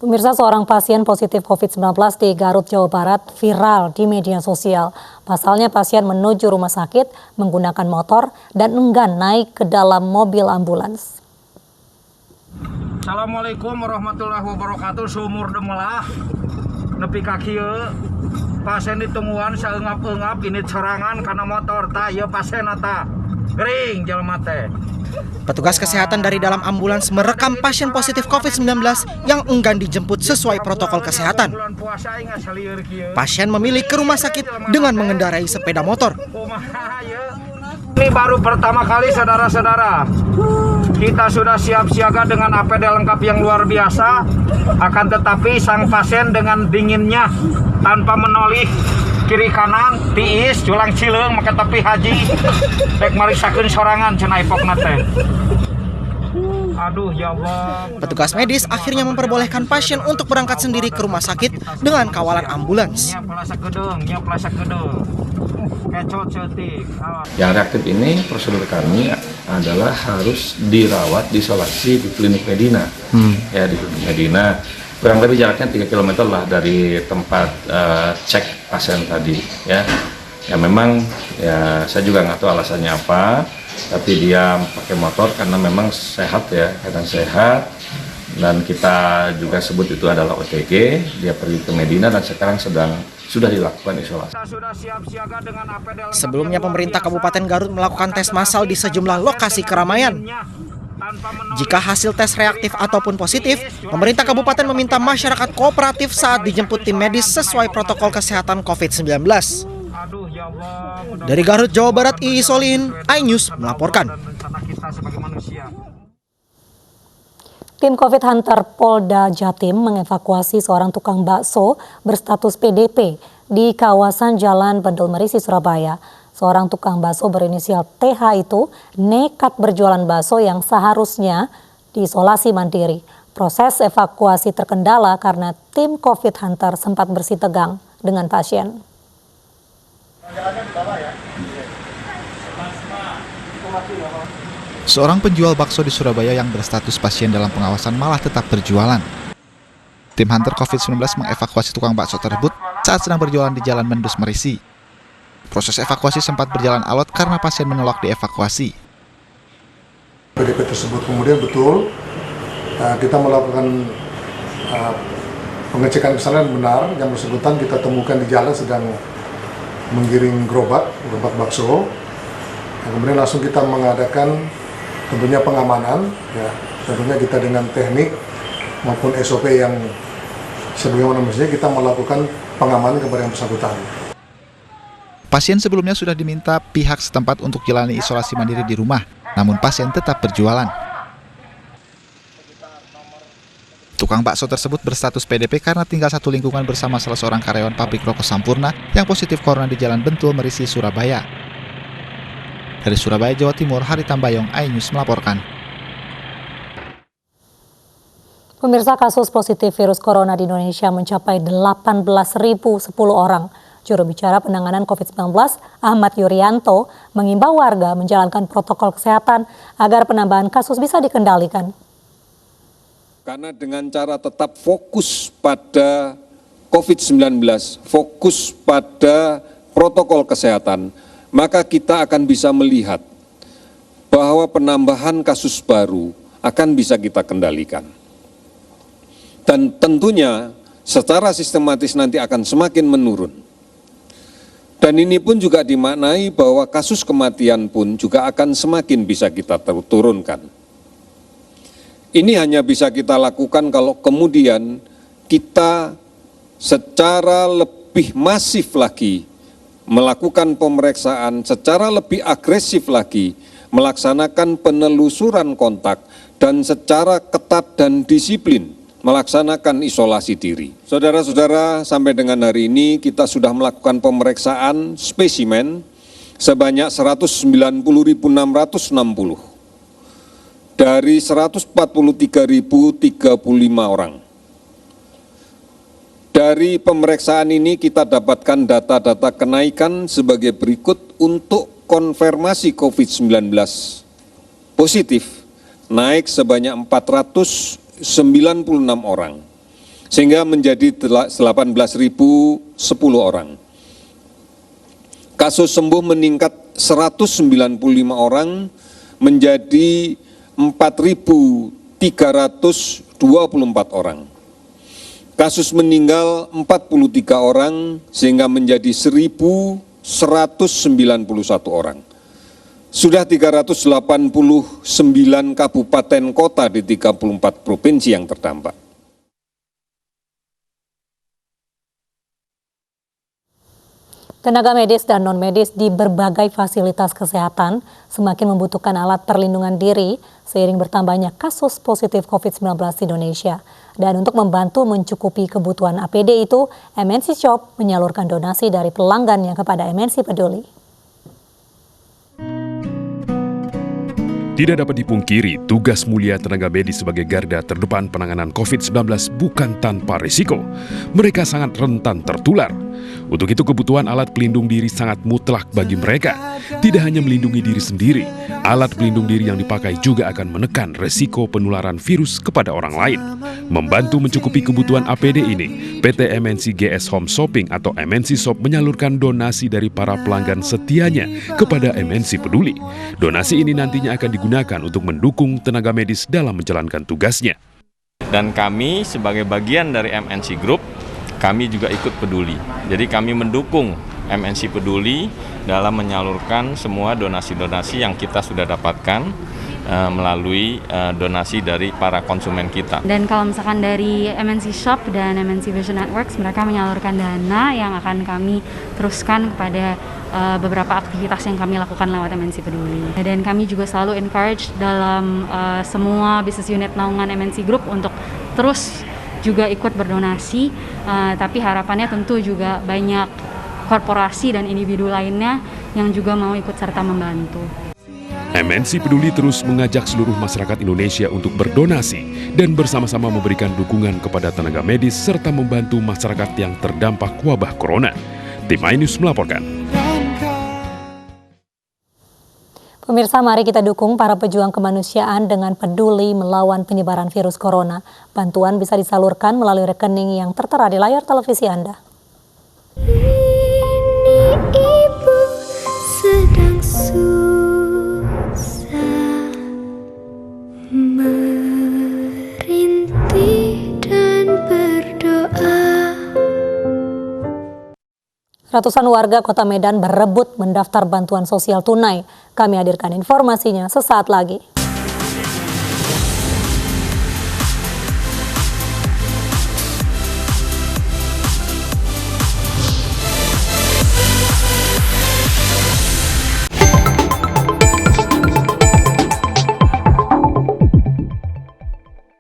Pemirsa, seorang pasien positif COVID-19 di Garut, Jawa Barat viral di media sosial. Pasalnya pasien menuju rumah sakit menggunakan motor dan enggan naik ke dalam mobil ambulans. Assalamualaikum warahmatullahi wabarakatuh. Sumur demelah nepi ka kieu pasien ditungguan saengap-engap ini serangan karena motor tah ieu pasien eta gering jelema teh. Petugas kesehatan dari dalam ambulans merekam pasien positif COVID-19 yang enggan dijemput sesuai protokol kesehatan. Pasien memilih ke rumah sakit dengan mengendarai sepeda motor. Ini baru pertama kali saudara-saudara. Kita sudah siap siaga dengan APD lengkap yang luar biasa. Akan tetapi sang pasien dengan dinginnya tanpa menoleh kiri kanan, tiis, julang cileung, maka tapi haji rek marisakeun sorangan cenah epokna teh. Aduh ya Allah. Petugas medis akhirnya memperbolehkan pasien untuk berangkat sendiri ke rumah sakit dengan kawalan ambulans. Yang reaktif ini prosedur kami adalah harus dirawat diisolasi di klinik Medina. Ya, di klinik Medina. Kurang lebih jaraknya 3 km lah dari tempat cek pasien tadi, ya. Ya memang ya saya juga nggak tahu alasannya apa, tapi dia pakai motor karena memang sehat ya, kadang sehat. Dan kita juga sebut itu adalah OTG. Dia pergi ke Medina dan sekarang sudah dilakukan isolasi. Sebelumnya pemerintah Kabupaten Garut melakukan tes massal di sejumlah lokasi keramaian. Jika hasil tes reaktif ataupun positif, pemerintah kabupaten meminta masyarakat kooperatif saat dijemput tim medis sesuai protokol kesehatan COVID-19. Dari Garut, Jawa Barat, Iis Solihin, iNews melaporkan. Tim COVID Hunter Polda Jatim mengevakuasi seorang tukang bakso berstatus PDP di kawasan Jalan Bendul Merisi, Surabaya. Seorang tukang bakso berinisial TH itu nekat berjualan bakso yang seharusnya diisolasi mandiri. Proses evakuasi terkendala karena tim COVID Hunter sempat bersitegang dengan pasien. Seorang penjual bakso di Surabaya yang berstatus pasien dalam pengawasan malah tetap berjualan. Tim Hunter COVID-19 mengevakuasi tukang bakso tersebut saat sedang berjualan di Jalan Bendul Merisi. Proses evakuasi sempat berjalan alot karena pasien menolak dievakuasi. PDP tersebut kemudian betul kita melakukan pengecekan kesalahan benar. Yang bersangkutan kita temukan di jalan sedang menggiring gerobak bakso. Kemudian langsung kita mengadakan tentunya pengamanan, ya, tentunya kita dengan teknik maupun SOP yang sebagaimana mestinya kita melakukan pengamanan kepada yang bersangkutan. Pasien sebelumnya sudah diminta pihak setempat untuk jalani isolasi mandiri di rumah, namun pasien tetap berjualan. Tukang bakso tersebut berstatus PDP karena tinggal satu lingkungan bersama salah seorang karyawan pabrik rokok Sampurna yang positif corona di Jalan Bentul Merisi, Surabaya. Dari Surabaya, Jawa Timur, Hari Tambayong, iNews melaporkan. Pemirsa, kasus positif virus corona di Indonesia mencapai 18.010 orang. Juru bicara penanganan COVID-19 Ahmad Yuryanto mengimbau warga menjalankan protokol kesehatan agar penambahan kasus bisa dikendalikan. Karena dengan cara tetap fokus pada COVID-19, fokus pada protokol kesehatan, maka kita akan bisa melihat bahwa penambahan kasus baru akan bisa kita kendalikan. Dan tentunya secara sistematis nanti akan semakin menurun. Dan ini pun juga dimaknai bahwa kasus kematian pun juga akan semakin bisa kita turunkan. Ini hanya bisa kita lakukan kalau kemudian kita secara lebih masif lagi melakukan pemeriksaan, secara lebih agresif lagi melaksanakan penelusuran kontak dan secara ketat dan disiplin melaksanakan isolasi diri. Saudara-saudara, sampai dengan hari ini kita sudah melakukan pemeriksaan spesimen sebanyak 190.660 dari 143.035 orang. Dari pemeriksaan ini kita dapatkan data-data kenaikan sebagai berikut untuk konfirmasi COVID-19 positif naik sebanyak 496 orang. sehingga menjadi 18.010 orang. Kasus sembuh meningkat 195 orang menjadi 4.324 orang. Kasus meninggal 43 orang sehingga menjadi 1.191 orang. Sudah 389 kabupaten kota di 34 provinsi yang terdampak. Tenaga medis dan non-medis di berbagai fasilitas kesehatan semakin membutuhkan alat perlindungan diri seiring bertambahnya kasus positif COVID-19 di Indonesia. Dan untuk membantu mencukupi kebutuhan APD itu, MNC Shop menyalurkan donasi dari pelanggannya kepada MNC Peduli. Tidak dapat dipungkiri, tugas mulia tenaga medis sebagai garda terdepan penanganan COVID-19 bukan tanpa risiko. Mereka sangat rentan tertular. Untuk itu kebutuhan alat pelindung diri sangat mutlak bagi mereka. Tidak hanya melindungi diri sendiri, alat pelindung diri yang dipakai juga akan menekan resiko penularan virus kepada orang lain. Membantu mencukupi kebutuhan APD ini, PT MNC GS Home Shopping atau MNC Shop menyalurkan donasi dari para pelanggan setianya kepada MNC Peduli. Donasi ini nantinya akan digunakan untuk mendukung tenaga medis dalam menjalankan tugasnya. Dan kami sebagai bagian dari MNC Group, kami juga ikut peduli. Jadi kami mendukung MNC Peduli dalam menyalurkan semua donasi-donasi yang kita sudah dapatkan melalui donasi dari para konsumen kita. Dan kalau misalkan dari MNC Shop dan MNC Vision Networks, mereka menyalurkan dana yang akan kami teruskan kepada beberapa aktivitas yang kami lakukan lewat MNC Peduli. Dan kami juga selalu encourage dalam semua business unit naungan MNC Group untuk terus juga ikut berdonasi, tapi harapannya tentu juga banyak korporasi dan individu lainnya yang juga mau ikut serta membantu. MNC Peduli terus mengajak seluruh masyarakat Indonesia untuk berdonasi dan bersama-sama memberikan dukungan kepada tenaga medis serta membantu masyarakat yang terdampak wabah corona. Tim iNews melaporkan. Pemirsa, mari kita dukung para pejuang kemanusiaan dengan peduli melawan penyebaran virus corona. Bantuan bisa disalurkan melalui rekening yang tertera di layar televisi Anda. Ibu sedang merintih dan berdoa. Ratusan warga Kota Medan berebut mendaftar bantuan sosial tunai. Kami hadirkan informasinya sesaat lagi.